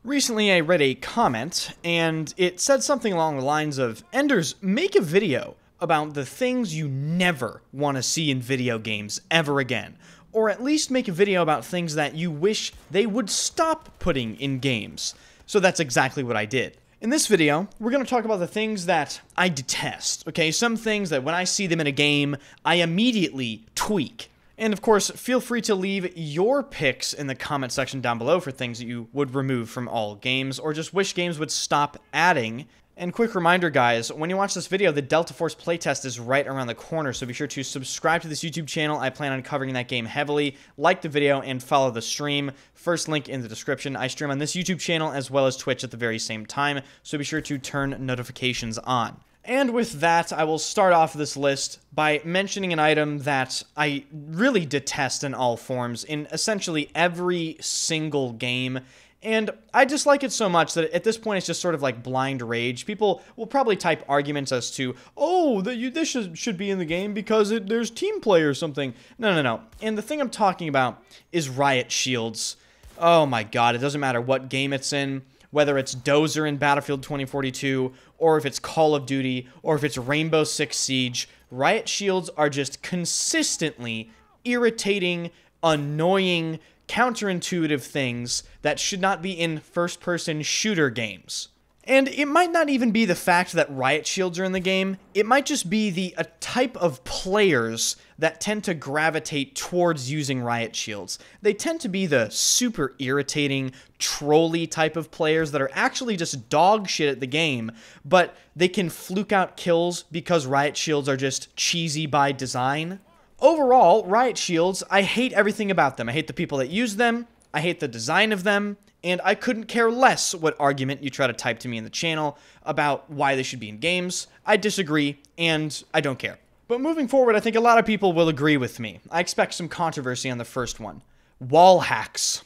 Recently I read a comment, and it said something along the lines of, Enders, make a video about the things you never want to see in video games ever again. Or at least make a video about things that you wish they would stop putting in games. So that's exactly what I did. In this video, we're going to talk about the things that I detest, okay? Some things that when I see them in a game, I immediately tweak. And of course, feel free to leave your picks in the comment section down below for things that you would remove from all games, or just wish games would stop adding. And quick reminder, guys, when you watch this video, the Delta Force playtest is right around the corner, so be sure to subscribe to this YouTube channel. I plan on covering that game heavily. Like the video and follow the stream. First link in the description. I stream on this YouTube channel as well as Twitch at the very same time, so be sure to turn notifications on. And with that, I will start off this list by mentioning an item that I really detest in all forms, in essentially every single game. And I dislike it so much that at this point it's just sort of like blind rage. People will probably type arguments as to, oh, this should be in the game because there's team play or something. No. And the thing I'm talking about is riot shields. Oh my god, it doesn't matter what game it's in. Whether it's Dozer in Battlefield 2042, or if it's Call of Duty, or if it's Rainbow Six Siege, riot shields are just consistently irritating, annoying, counterintuitive things that should not be in first-person shooter games. And it might not even be the fact that riot shields are in the game, it might just be the type of players that tend to gravitate towards using riot shields. They tend to be the super irritating, trolly type of players that are actually just dog shit at the game, but they can fluke out kills because riot shields are just cheesy by design. Overall, riot shields, I hate everything about them. I hate the people that use them, I hate the design of them, and I couldn't care less what argument you try to type to me in the channel about why they should be in games. I disagree, and I don't care. But moving forward, I think a lot of people will agree with me. I expect some controversy on the first one. Wall hacks.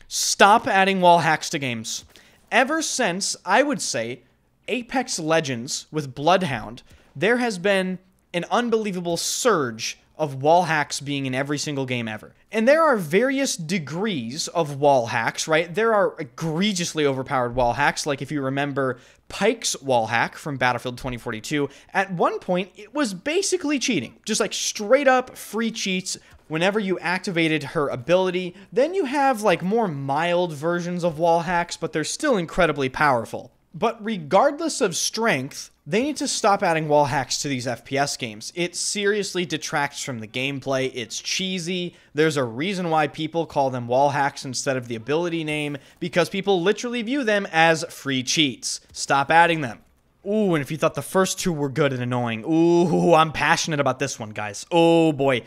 Stop adding wall hacks to games. Ever since, I would say, Apex Legends with Bloodhound, there has been an unbelievable surge of wall hacks being in every single game ever. And there are various degrees of wall hacks, right? There are egregiously overpowered wall hacks, like if you remember Pike's wall hack from Battlefield 2042, at one point it was basically cheating. Just like straight up free cheats whenever you activated her ability. Then you have like more mild versions of wall hacks, but they're still incredibly powerful. But regardless of strength, they need to stop adding wall hacks to these FPS games. It seriously detracts from the gameplay, it's cheesy, there's a reason why people call them wall hacks instead of the ability name, because people literally view them as free cheats. Stop adding them. Ooh, and if you thought the first two were good and annoying, ooh, I'm passionate about this one, guys. Oh boy.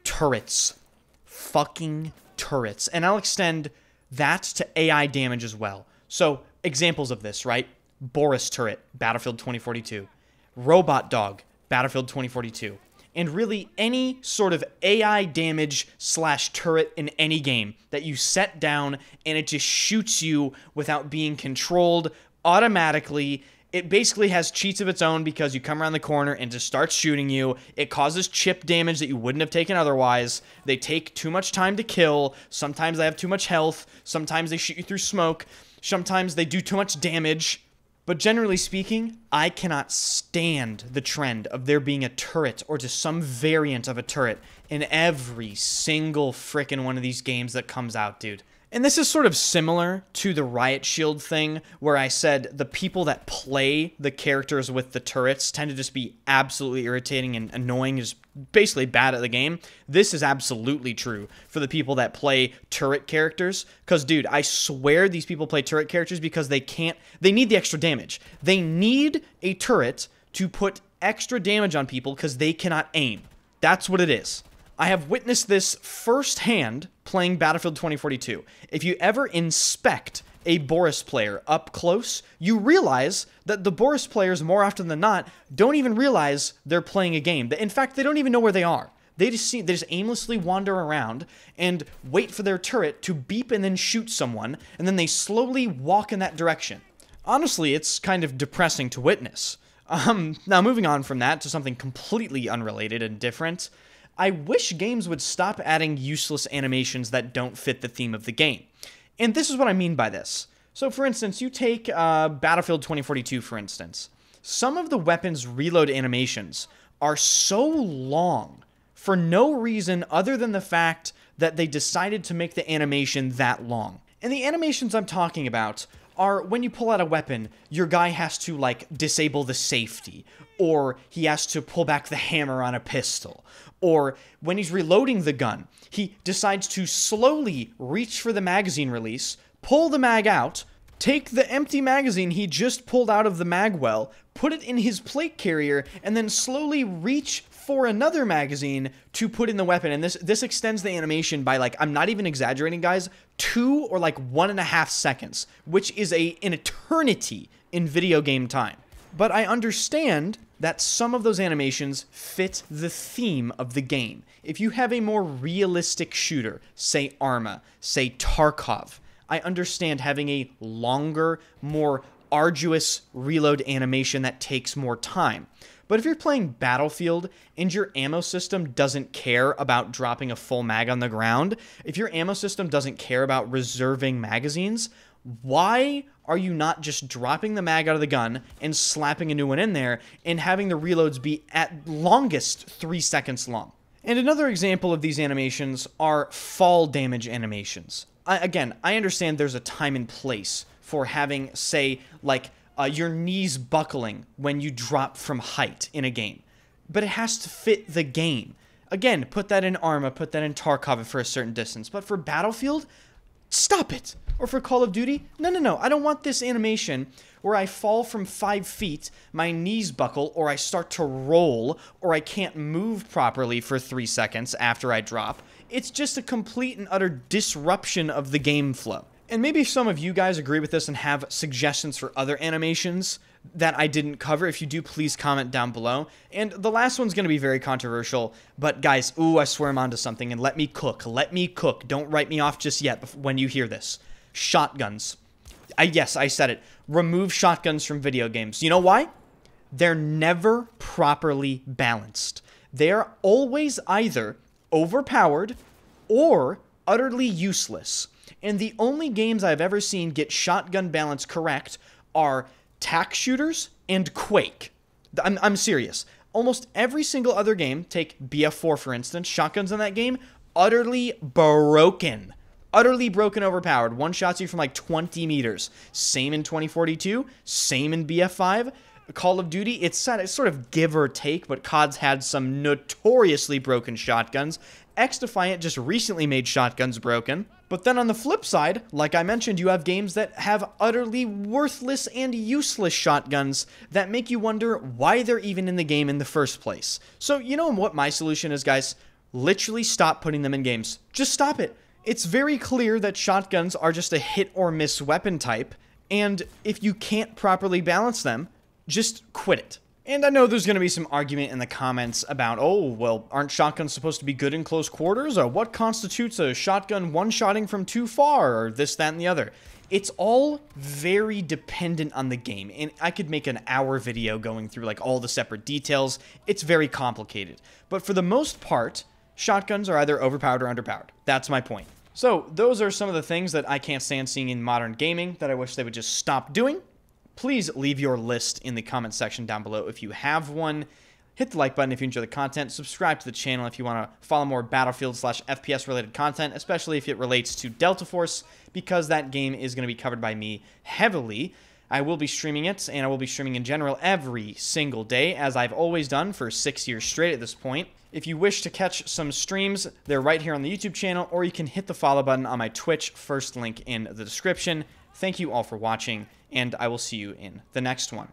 Turrets. Fucking turrets. And I'll extend that to AI damage as well. So, examples of this, right? Boris turret, Battlefield 2042. Robot dog, Battlefield 2042. And really any sort of AI damage / turret in any game that you set down and it just shoots you without being controlled automatically. It basically has cheats of its own because you come around the corner and just starts shooting you. It causes chip damage that you wouldn't have taken otherwise. They take too much time to kill. Sometimes they have too much health. Sometimes they shoot you through smoke. Sometimes they do too much damage. But generally speaking, I cannot stand the trend of there being a turret or just some variant of a turret in every single frickin' one of these games that comes out, dude. And this is sort of similar to the riot shield thing, where I said the people that play the characters with the turrets tend to just be absolutely irritating and annoying, just basically bad at the game. This is absolutely true for the people that play turret characters, because, dude, I swear these people play turret characters because they need the extra damage. They need a turret to put extra damage on people because they cannot aim. That's what it is. I have witnessed this firsthand playing Battlefield 2042. If you ever inspect a Boris player up close, you realize that the Boris players, more often than not, don't even realize they're playing a game. In fact, they don't even know where they are. They just aimlessly wander around and wait for their turret to beep and then shoot someone, and then they slowly walk in that direction. Honestly, it's kind of depressing to witness. Now moving on from that to something completely unrelated and different, I wish games would stop adding useless animations that don't fit the theme of the game. And this is what I mean by this. So for instance, you take Battlefield 2042, for instance. Some of the weapons' reload animations are so long for no reason other than the fact that they decided to make the animation that long. And the animations I'm talking about are when you pull out a weapon, your guy has to, like, disable the safety, or he has to pull back the hammer on a pistol, or when he's reloading the gun, he decides to slowly reach for the magazine release, pull the mag out, take the empty magazine he just pulled out of the mag well, put it in his plate carrier, and then slowly reach for another magazine to put in the weapon. And this extends the animation by, like, I'm not even exaggerating, guys, 2 or like 1.5 seconds, which is an eternity in video game time. But I understand that some of those animations fit the theme of the game. If you have a more realistic shooter, say Arma, say Tarkov, I understand having a longer, more arduous reload animation that takes more time. But if you're playing Battlefield and your ammo system doesn't care about dropping a full mag on the ground, if your ammo system doesn't care about reserving magazines, why are you not just dropping the mag out of the gun and slapping a new one in there and having the reloads be at longest 3 seconds long? And another example of these animations are fall damage animations. Again, I understand there's a time and place for having, say, like, your knees buckling when you drop from height in a game. But it has to fit the game. Again, put that in Arma, put that in Tarkov for a certain distance. But for Battlefield, stop it! Or for Call of Duty, no, I don't want this animation where I fall from 5 feet, my knees buckle, or I start to roll, or I can't move properly for 3 seconds after I drop. It's just a complete and utter disruption of the game flow. And maybe some of you guys agree with this and have suggestions for other animations that I didn't cover. If you do, please comment down below. And the last one's going to be very controversial, but guys, I swear I'm onto something, and let me cook. Don't write me off just yet when you hear this. Shotguns. Yes, I said it. Remove shotguns from video games. You know why? They're never properly balanced. They're always either overpowered or utterly useless. And the only games I've ever seen get shotgun balance correct are tac shooters and Quake. I'm serious. Almost every single other game, take BF4 for instance, shotguns in that game, utterly broken. Utterly broken, overpowered. One-shots you from like 20 meters. Same in 2042, same in BF5. Call of Duty, it's sort of give or take, but COD's had some notoriously broken shotguns. X-Defiant just recently made shotguns broken. But then on the flip side, like I mentioned, you have games that have utterly worthless and useless shotguns that make you wonder why they're even in the game in the first place. So you know what my solution is, guys? Literally stop putting them in games. Just stop it. It's very clear that shotguns are just a hit or miss weapon type, and if you can't properly balance them, just quit it. And I know there's going to be some argument in the comments about, oh, well, aren't shotguns supposed to be good in close quarters? Or what constitutes a shotgun one-shotting from too far? Or this, that, and the other. It's all very dependent on the game. And I could make an hour video going through like all the separate details. It's very complicated. But for the most part, shotguns are either overpowered or underpowered. That's my point. So those are some of the things that I can't stand seeing in modern gaming that I wish they would just stop doing. Please leave your list in the comment section down below if you have one. Hit the like button if you enjoy the content. Subscribe to the channel if you want to follow more Battlefield/FPS related content, especially if it relates to Delta Force, because that game is going to be covered by me heavily. I will be streaming it, and I will be streaming in general every single day, as I've always done for 6 years straight at this point. If you wish to catch some streams, they're right here on the YouTube channel, or you can hit the follow button on my Twitch, first link in the description. Thank you all for watching, and I will see you in the next one.